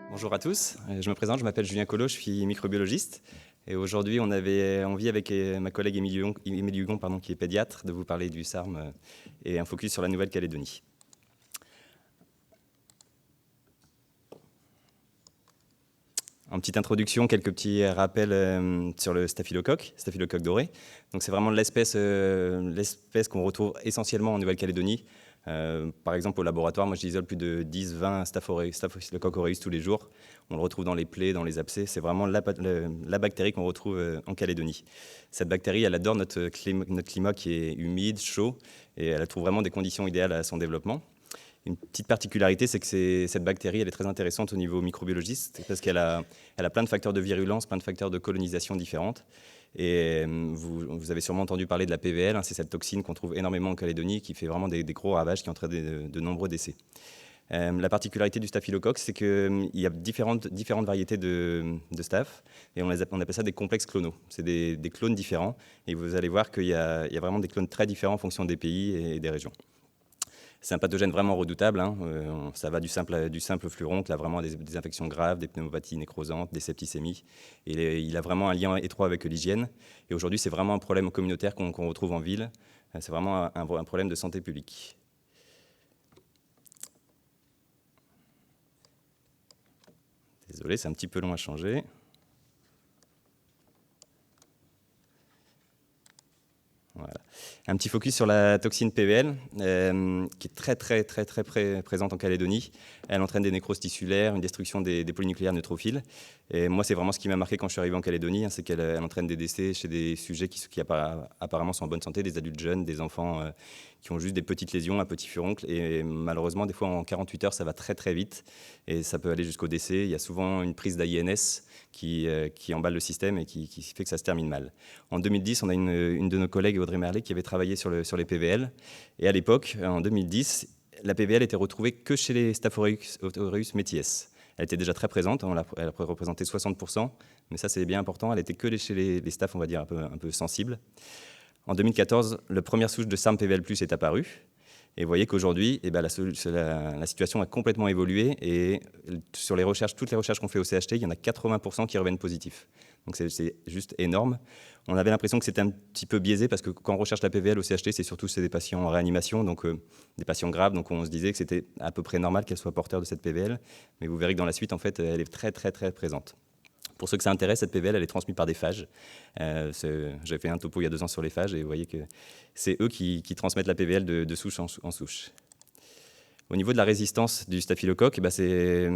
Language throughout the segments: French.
Bonjour à tous, je me présente, je m'appelle Julien Collot, je suis microbiologiste. Et aujourd'hui, on avait envie avec ma collègue Émilie Hugon, qui est pédiatre, de vous parler du SARM et un focus sur la Nouvelle-Calédonie. En petite introduction, quelques petits rappels sur le staphylocoque doré. Donc c'est vraiment l'espèce qu'on retrouve essentiellement en Nouvelle-Calédonie. Par exemple, au laboratoire, moi j'isole plus de 10-20 Staphylococcus aureus tous les jours. On le retrouve dans les plaies, dans les abcès. C'est vraiment la bactérie qu'on retrouve en Calédonie. Cette bactérie, elle adore notre climat qui est humide, chaud, et elle trouve vraiment des conditions idéales à son développement. Une petite particularité, c'est que cette bactérie, elle est très intéressante au niveau microbiologiste, parce qu'elle a plein de facteurs de virulence, plein de facteurs de colonisation différentes. Et vous avez sûrement entendu parler de la PVL, c'est cette toxine qu'on trouve énormément en Calédonie, qui fait vraiment des gros ravages, qui entraîne de nombreux décès. La particularité du staphylocoque, c'est qu'il y a différentes variétés de staph, et on appelle ça des complexes clonaux. C'est des clones différents, et vous allez voir qu'il y a vraiment des clones très différents en fonction des pays et des régions. C'est un pathogène vraiment redoutable, ça va du simple furoncle à vraiment des infections graves, des pneumopathies nécrosantes, des septicémies. Et il a vraiment un lien étroit avec l'hygiène. Et aujourd'hui, c'est vraiment un problème communautaire qu'on retrouve en ville. C'est vraiment un problème de santé publique. Désolé, c'est un petit peu long à changer. Voilà. Un petit focus sur la toxine PVL, qui est très présente en Calédonie. Elle entraîne des nécroses tissulaires, une destruction des polynucléaires neutrophiles. Et moi, c'est vraiment ce qui m'a marqué quand je suis arrivé en Calédonie, c'est qu'elle entraîne des décès chez des sujets qui apparemment sont en bonne santé, des adultes jeunes, des enfants qui ont juste des petites lésions, un petit furoncle. Et malheureusement, des fois, en 48 heures, ça va très vite. Et ça peut aller jusqu'au décès. Il y a souvent une prise d'AINS qui emballe le système et qui fait que ça se termine mal. En 2010, on a une de nos collègues, Audrey Merlet, qui avait travaillé sur les PVL. Et à l'époque, en 2010, la PVL était retrouvée que chez les Staph aureus meties. Elle était déjà très présente, elle représentait 60%, mais ça c'est bien important, elle était que chez les staph, on va dire, un peu sensibles. En 2014, la première souche de SARM PVL+ est apparue. Et vous voyez qu'aujourd'hui, la situation a complètement évolué. Et sur toutes les recherches qu'on fait au CHT, il y en a 80% qui reviennent positifs. Donc c'est juste énorme. On avait l'impression que c'était un petit peu biaisé, parce que quand on recherche la PVL au CHT, c'est des patients en réanimation, donc des patients graves. Donc on se disait que c'était à peu près normal qu'elle soit porteur de cette PVL. Mais vous verrez que dans la suite, en fait, elle est très présente. Pour ceux que ça intéresse, cette PVL, elle est transmise par des phages. J'avais fait un topo il y a 2 ans sur les phages, et vous voyez que c'est eux qui transmettent la PVL de souche en souche. Au niveau de la résistance du staphylocoque, c'est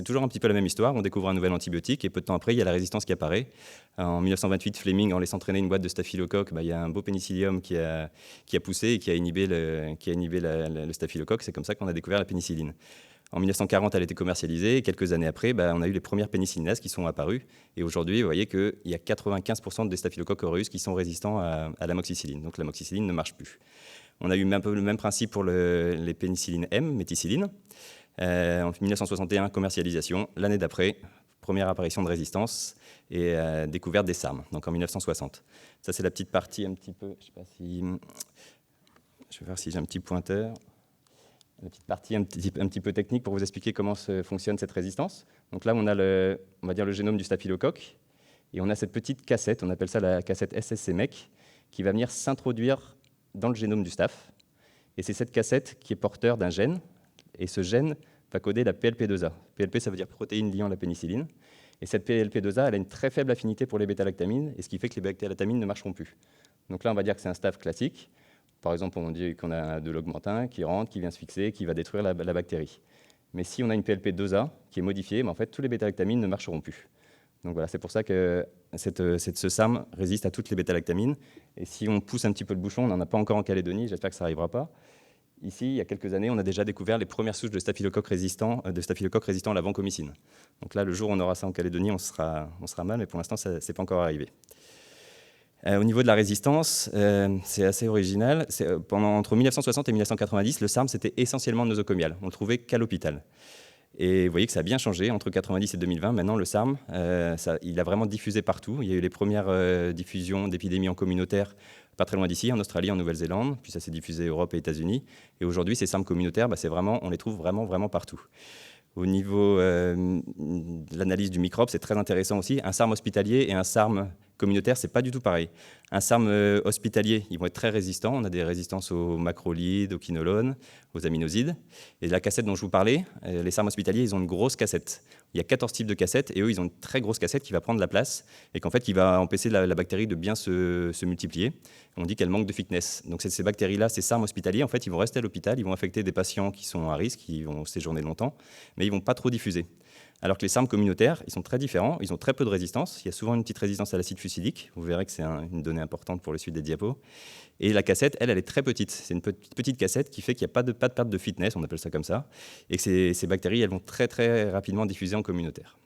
toujours un petit peu la même histoire. On découvre un nouvel antibiotique, et peu de temps après, il y a la résistance qui apparaît. En 1928, Fleming, en laissant traîner une boîte de staphylocoque, il y a un beau pénicillium qui a poussé et qui a inhibé le staphylocoque. C'est comme ça qu'on a découvert la pénicilline. En 1940, elle a été commercialisée, et quelques années après, on a eu les premières pénicillinases qui sont apparues. Et aujourd'hui, vous voyez qu'il y a 95% des Staphylococcus aureus qui sont résistants à l'amoxicilline. Donc l'amoxicilline ne marche plus. On a eu un peu le même principe pour les pénicillines M, méticilline. En 1961, commercialisation. L'année d'après, première apparition de résistance et découverte des SARM, donc en 1960. Ça, c'est la petite partie un petit peu... Je vais voir si j'ai un petit pointeur. La petite partie un petit peu technique pour vous expliquer comment fonctionne cette résistance. Donc là, on a on va dire le génome du staphylocoque, et on a cette petite cassette, on appelle ça la cassette SSC-MEC, qui va venir s'introduire dans le génome du staph. Et c'est cette cassette qui est porteur d'un gène, et ce gène va coder la PLP2A. PLP, ça veut dire protéine liant la pénicilline. Et cette PLP2A, elle a une très faible affinité pour les bêta-lactamines, et ce qui fait que les bêta-lactamines ne marcheront plus. Donc là, on va dire que c'est un staph classique. Par exemple, on dit qu'on a de l'augmentin qui rentre, qui vient se fixer, qui va détruire la bactérie. Mais si on a une PLP2A qui est modifiée, en fait, tous les bêta-lactamines ne marcheront plus. Donc voilà, c'est pour ça que ce SARM résiste à toutes les bêta-lactamines. Et si on pousse un petit peu le bouchon, on n'en a pas encore en Calédonie, j'espère que ça n'arrivera pas. Ici, il y a quelques années, on a déjà découvert les premières souches de staphylocoque résistants à la vancomycine. Donc là, le jour où on aura ça en Calédonie, on sera mal, mais pour l'instant, ça n'est pas encore arrivé. Au niveau de la résistance, c'est assez original. Entre 1960 et 1990, le SARM, c'était essentiellement nosocomial. On le trouvait qu'à l'hôpital. Et vous voyez que ça a bien changé entre 90 et 2020. Maintenant, le SARM, il a vraiment diffusé partout. Il y a eu les premières diffusions d'épidémies en communautaire, pas très loin d'ici, en Australie, en Nouvelle-Zélande. Puis ça s'est diffusé Europe et États-Unis. Et aujourd'hui, ces SARM communautaires, on les trouve vraiment, vraiment partout. Au niveau de l'analyse du microbe, c'est très intéressant aussi. Un SARM hospitalier et un SARM communautaire, c'est pas du tout pareil. Un SARM hospitalier, ils vont être très résistants. On a des résistances aux macrolides, aux quinolones, aux aminosides. Et la cassette dont je vous parlais, les SARM hospitaliers, ils ont une grosse cassette. Il y a 14 types de cassettes et eux, ils ont une très grosse cassette qui va prendre la place et qu'en fait, qui va empêcher la bactérie de bien se multiplier. On dit qu'elle manque de fitness. Donc ces bactéries-là, ces SARM hospitaliers, en fait, ils vont rester à l'hôpital, ils vont affecter des patients qui sont à risque, qui vont séjourner longtemps, mais ils ne vont pas trop diffuser. Alors que les SARM communautaires, ils sont très différents, ils ont très peu de résistance. Il y a souvent une petite résistance à l'acide fusidique. Vous verrez que c'est une donnée importante pour la suite des diapos. Et la cassette, elle est très petite. C'est une petite cassette qui fait qu'il n'y a pas de perte de fitness, on appelle ça comme ça. Et que ces bactéries, elles vont très, très rapidement diffuser en communautaire.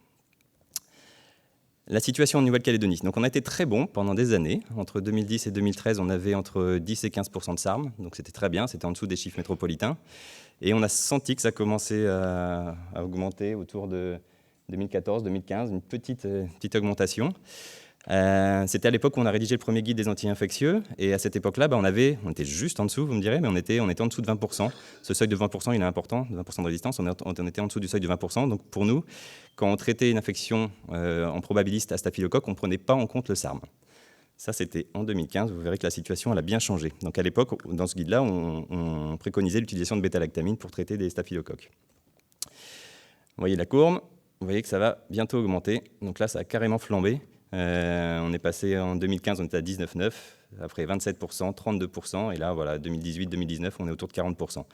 La situation en Nouvelle-Calédonie. Donc on a été très bon pendant des années. Entre 2010 et 2013, on avait entre 10 et 15% de SARM. Donc c'était très bien, c'était en dessous des chiffres métropolitains. Et on a senti que ça commençait à augmenter autour de 2014-2015, une petite augmentation. C'était à l'époque où on a rédigé le premier guide des anti-infectieux. Et à cette époque-là, on était juste en dessous, vous me direz, mais on était en dessous de 20%. Ce seuil de 20%, il est important, 20% de résistance. On était en dessous du seuil de 20%. Donc pour nous, quand on traitait une infection en probabiliste à staphylocoque, on ne prenait pas en compte le SARM. Ça, c'était en 2015. Vous verrez que la situation elle a bien changé. Donc à l'époque, dans ce guide-là, on préconisait l'utilisation de bêta-lactamine pour traiter des staphylocoques. Vous voyez la courbe, vous voyez que ça va bientôt augmenter. Donc là, ça a carrément flambé. On est passé en 2015, on était à 19,9, après 27%, 32%, et là, voilà, 2018-2019, on est autour de 40%. Donc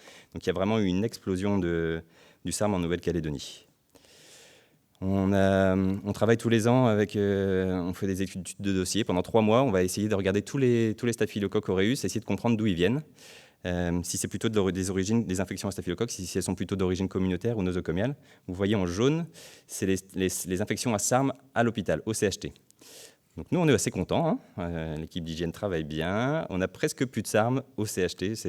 il y a vraiment eu une explosion du SARM en Nouvelle-Calédonie. On travaille tous les ans on fait des études de dossier. Pendant 3 mois, on va essayer de regarder tous les staphylocoques aureus, essayer de comprendre d'où ils viennent. Si c'est plutôt des infections à staphylocoque, si elles sont plutôt d'origine communautaire ou nosocomiale. Vous voyez en jaune, c'est les infections à SARM à l'hôpital, au CHT. Donc nous, on est assez contents. L'équipe d'hygiène travaille bien. On a presque plus de SARM au CHT.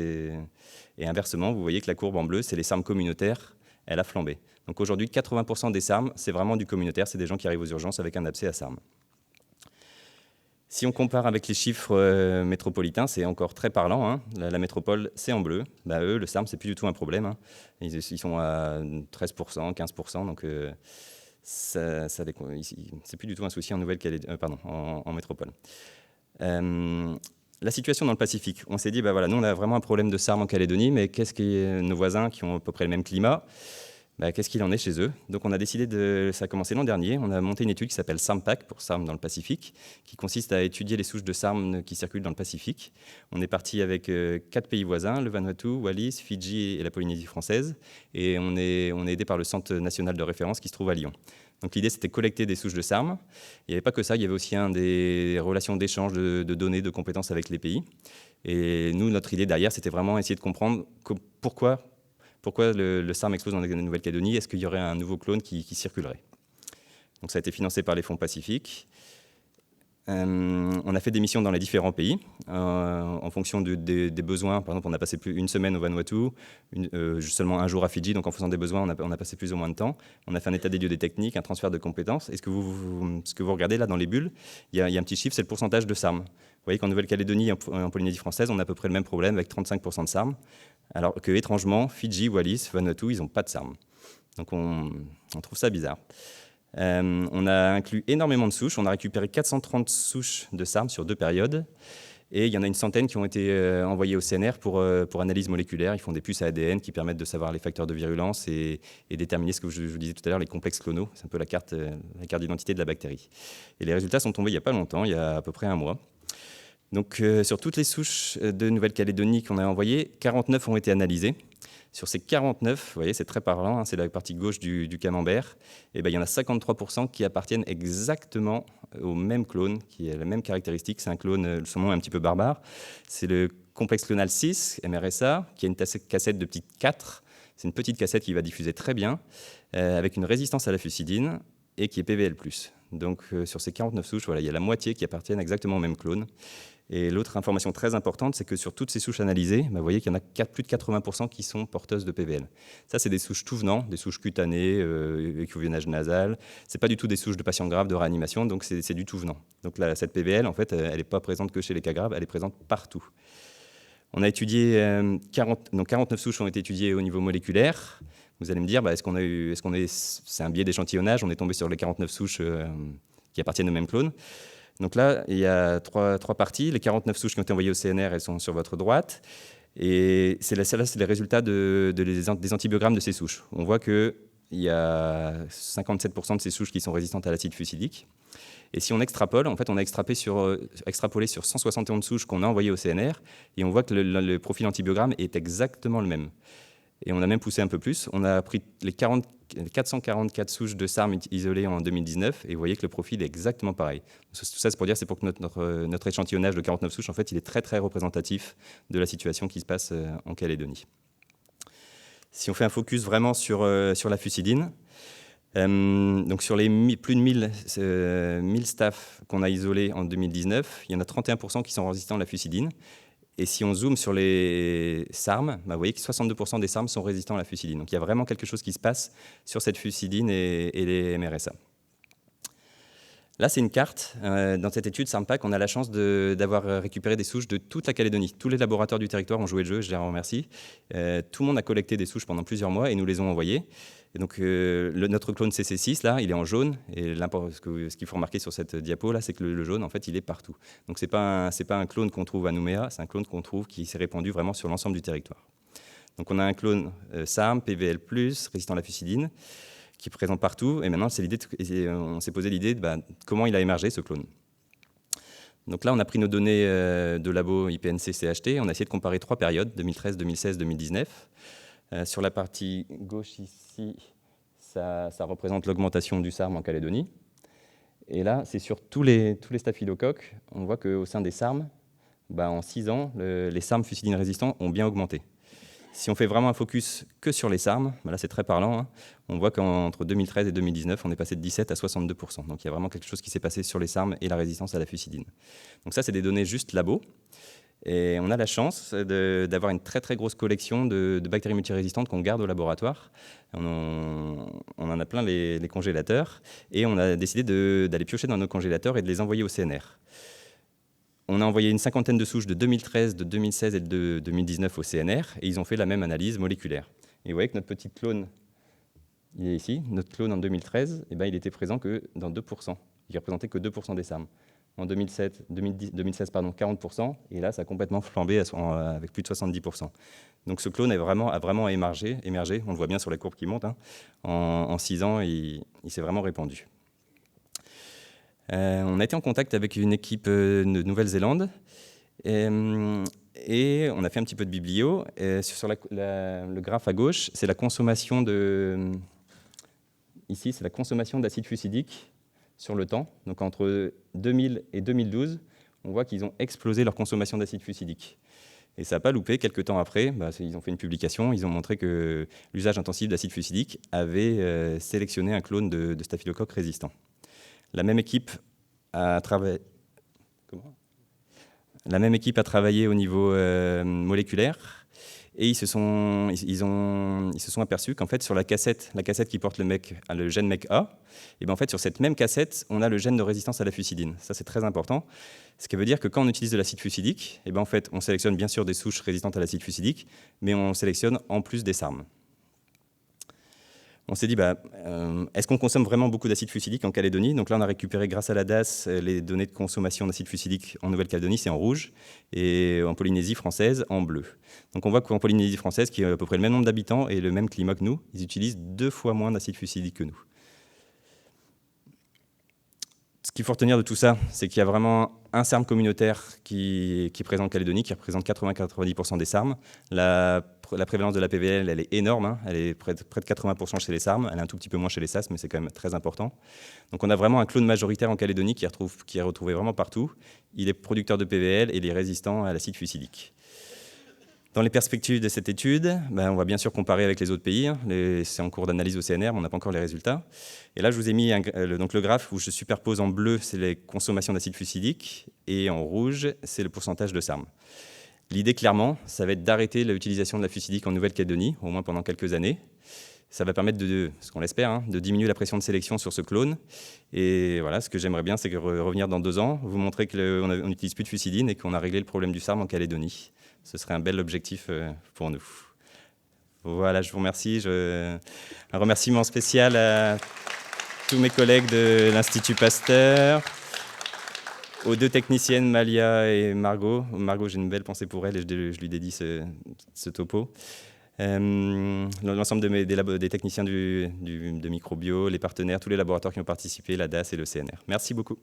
Et inversement, vous voyez que la courbe en bleu, c'est les SARM communautaires. Elle a flambé. Donc aujourd'hui, 80% des SARM, c'est vraiment du communautaire. C'est des gens qui arrivent aux urgences avec un abcès à SARM. Si on compare avec les chiffres métropolitains, c'est encore très parlant. La métropole, c'est en bleu. Eux, le SARM, c'est plus du tout un problème. Ils sont à 13%, 15%. Donc c'est plus du tout un souci en en métropole. La situation dans le Pacifique. On s'est dit, nous, on a vraiment un problème de SARM en Calédonie, mais qu'est-ce que nos voisins qui ont à peu près le même climat, qu'est-ce qu'il en est chez eux? Donc on a décidé ça a commencé l'an dernier, on a monté une étude qui s'appelle SARMPAC, pour SARM dans le Pacifique, qui consiste à étudier les souches de SARM qui circulent dans le Pacifique. On est parti avec 4 pays voisins, le Vanuatu, Wallis, Fidji et la Polynésie française, et on est aidé par le Centre national de référence qui se trouve à Lyon. Donc l'idée, c'était de collecter des souches de SARM. Il n'y avait pas que ça, il y avait aussi des relations d'échange de données, de compétences avec les pays. Et nous, notre idée derrière, c'était vraiment essayer de comprendre pourquoi le SARM explose en Nouvelle-Calédonie. Est-ce qu'il y aurait un nouveau clone qui circulerait? Donc ça a été financé par les fonds Pacifique. On a fait des missions dans les différents pays en fonction des besoins. Par exemple, on a passé une semaine au Vanuatu, seulement un jour à Fidji. Donc en fonction des besoins, on a passé plus ou moins de temps. On a fait un état des lieux des techniques, un transfert de compétences. Et ce que vous regardez là dans les bulles, il y a un petit chiffre, c'est le pourcentage de SARM. Vous voyez qu'en Nouvelle-Calédonie et en Polynésie française, on a à peu près le même problème avec 35% de SARM. Alors que, étrangement, Fidji, Wallis, Vanuatu, ils n'ont pas de SARM. Donc on trouve ça bizarre. On a inclus énormément de souches. On a récupéré 430 souches de SARM sur 2 périodes. Et il y en a une centaine qui ont été envoyées au CNR pour analyse moléculaire. Ils font des puces à ADN qui permettent de savoir les facteurs de virulence et déterminer ce que je vous disais tout à l'heure, les complexes clonaux. C'est un peu la carte d'identité de la bactérie. Et les résultats sont tombés il n'y a pas longtemps, il y a à peu près un mois. Donc sur toutes les souches de Nouvelle-Calédonie qu'on a envoyées, 49 ont été analysées. Sur ces 49, vous voyez, c'est très parlant, c'est la partie gauche du camembert, et il y en a 53% qui appartiennent exactement au même clone, qui a la même caractéristique. C'est un clone, son nom est un petit peu barbare. C'est le complexe clonal 6, MRSA, qui a une cassette de petite 4. C'est une petite cassette qui va diffuser très bien, avec une résistance à la fusidine, et qui est PVL+. Donc sur ces 49 souches, il y a la moitié qui appartiennent exactement au même clone. Et l'autre information très importante, c'est que sur toutes ces souches analysées, vous voyez qu'il y en a plus de 80% qui sont porteuses de PVL. Ça, c'est des souches tout venant, des souches cutanées, écouvionnage nasal. Ce n'est pas du tout des souches de patients graves, de réanimation, donc c'est du tout venant. Donc là, cette PVL, en fait, elle n'est pas présente que chez les cas graves, elle est présente partout. On a étudié 49 souches ont été étudiées au niveau moléculaire. Vous allez me dire, c'est un biais d'échantillonnage, on est tombé sur les 49 souches qui appartiennent au même clone. Donc là, il y a trois parties. Les 49 souches qui ont été envoyées au CNR, elles sont sur votre droite. Et c'est les résultats des antibiogrammes de ces souches. On voit qu'il y a 57% de ces souches qui sont résistantes à l'acide fusidique. Et si on extrapole, en fait, on a extrapolé sur 171 souches qu'on a envoyées au CNR, et on voit que le profil antibiogramme est exactement le même. Et on a même poussé un peu plus. On a pris les 444 souches de SARM isolées en 2019, et vous voyez que le profil est exactement pareil. Tout ça, c'est pour dire que notre échantillonnage de 49 souches, en fait, il est très, très représentatif de la situation qui se passe en Calédonie. Si on fait un focus vraiment sur la fusidine, donc sur les plus de 1000 staffs qu'on a isolés en 2019, il y en a 31% qui sont résistants à la fusidine. Et si on zoome sur les SARM, vous voyez que 62% des SARM sont résistants à la fusidine. Donc il y a vraiment quelque chose qui se passe sur cette fusidine et les MRSA. Là, c'est une carte. Dans cette étude SARMPAC, on a la chance d'avoir récupéré des souches de toute la Calédonie. Tous les laboratoires du territoire ont joué le jeu, je les remercie. Tout le monde a collecté des souches pendant plusieurs mois et nous les ont envoyées. Et donc, notre clone CC6, là, il est en jaune. Et ce qu'il faut remarquer sur cette diapo, là, c'est que le jaune, en fait, il est partout. Donc, ce n'est pas un clone qu'on trouve à Nouméa, c'est un clone qu'on trouve qui s'est répandu vraiment sur l'ensemble du territoire. Donc, on a un clone SARM, PVL+, résistant à la fusidine, qui est présent partout. Et maintenant, on s'est posé l'idée de comment il a émergé, ce clone. Donc là, on a pris nos données de labo IPNC-CHT. On a essayé de comparer 3 périodes, 2013, 2016, 2019. Sur la partie gauche ici, ça représente l'augmentation du SARM en Calédonie. Et là, c'est sur tous les staphylocoques. On voit qu'au sein des SARM, en 6 ans, les SARM fusidines résistants ont bien augmenté. Si on fait vraiment un focus que sur les SARM, là c'est très parlant, hein, on voit qu'entre 2013 et 2019, on est passé de 17 à 62%. Donc il y a vraiment quelque chose qui s'est passé sur les SARM et la résistance à la fusidine. Donc ça, c'est des données juste labo. Et on a la chance d'avoir une très très grosse collection de bactéries multirésistantes qu'on garde au laboratoire. On en a plein les congélateurs. Et on a décidé d'aller piocher dans nos congélateurs et de les envoyer au CNR. On a envoyé une 50aine de souches de 2013, de 2016 et de 2019 au CNR, et ils ont fait la même analyse moléculaire. Et vous voyez que notre petit clone, il est ici, notre clone en 2013, il était présent que dans 2%. Il représentait que 2% des SARM. En 2016, 40%, et là, ça a complètement flambé avec plus de 70%. Donc ce clone a vraiment émergé, on le voit bien sur la courbe qui monte, hein. En 6 ans, il s'est vraiment répandu. On a été en contact avec une équipe de Nouvelle-Zélande et on a fait un petit peu de biblio. Sur le graphe à gauche, c'est la consommation ici, c'est la consommation d'acide fusidique sur le temps. Donc entre 2000 et 2012, on voit qu'ils ont explosé leur consommation d'acide fusidique. Et ça n'a pas loupé. Quelques temps après, ils ont fait une publication, ils ont montré que l'usage intensif d'acide fusidique avait sélectionné un clone de staphylocoque résistant. La même équipe a travaillé au niveau moléculaire et ils se sont aperçus qu'en fait sur la cassette qui porte le gène MEC-A, et en fait sur cette même cassette on a le gène de résistance à la fusidine. Ça c'est très important. Ce qui veut dire que quand on utilise de l'acide fusidique, en fait on sélectionne bien sûr des souches résistantes à l'acide fusidique, mais on sélectionne en plus des SARM. On s'est dit, est-ce qu'on consomme vraiment beaucoup d'acide fusidique en Calédonie? Donc là, on a récupéré, grâce à la DAS, les données de consommation d'acide fusidique en Nouvelle-Calédonie, c'est en rouge, et en Polynésie française, en bleu. Donc on voit qu'en Polynésie française, qui a à peu près le même nombre d'habitants et le même climat que nous, ils utilisent 2 fois moins d'acide fusidique que nous. Ce qu'il faut retenir de tout ça, c'est qu'il y a vraiment un SARM communautaire qui est présent en Calédonie, qui représente 80-90% des SARM. La prévalence de la PVL, elle est énorme, hein. Elle est près de 80% chez les SARM, elle est un tout petit peu moins chez les SAS, mais c'est quand même très important. Donc on a vraiment un clone majoritaire en Calédonie qui est retrouvé vraiment partout. Il est producteur de PVL et il est résistant à l'acide fusidique. Dans les perspectives de cette étude, on va bien sûr comparer avec les autres pays. C'est en cours d'analyse au CNR, mais on n'a pas encore les résultats. Et là, je vous ai mis donc le graphe où je superpose en bleu, c'est les consommations d'acide fusidique, et en rouge, c'est le pourcentage de SARM. L'idée, clairement, ça va être d'arrêter l'utilisation de la fusidique en Nouvelle-Calédonie, au moins pendant quelques années. Ça va permettre, ce qu'on l'espère, de diminuer la pression de sélection sur ce clone. Et voilà, ce que j'aimerais bien, c'est revenir dans 2 ans, vous montrer qu'on n'utilise plus de fusidine et qu'on a réglé le problème du SARM en Calédonie. Ce serait un bel objectif pour nous. Voilà, je vous remercie. Un remerciement spécial à tous mes collègues de l'Institut Pasteur, aux 2 techniciennes, Malia et Margot. Margot, j'ai une belle pensée pour elle et je lui dédie ce topo. L'ensemble des techniciens de microbio, les partenaires, tous les laboratoires qui ont participé, la DAS et le CNR. Merci beaucoup.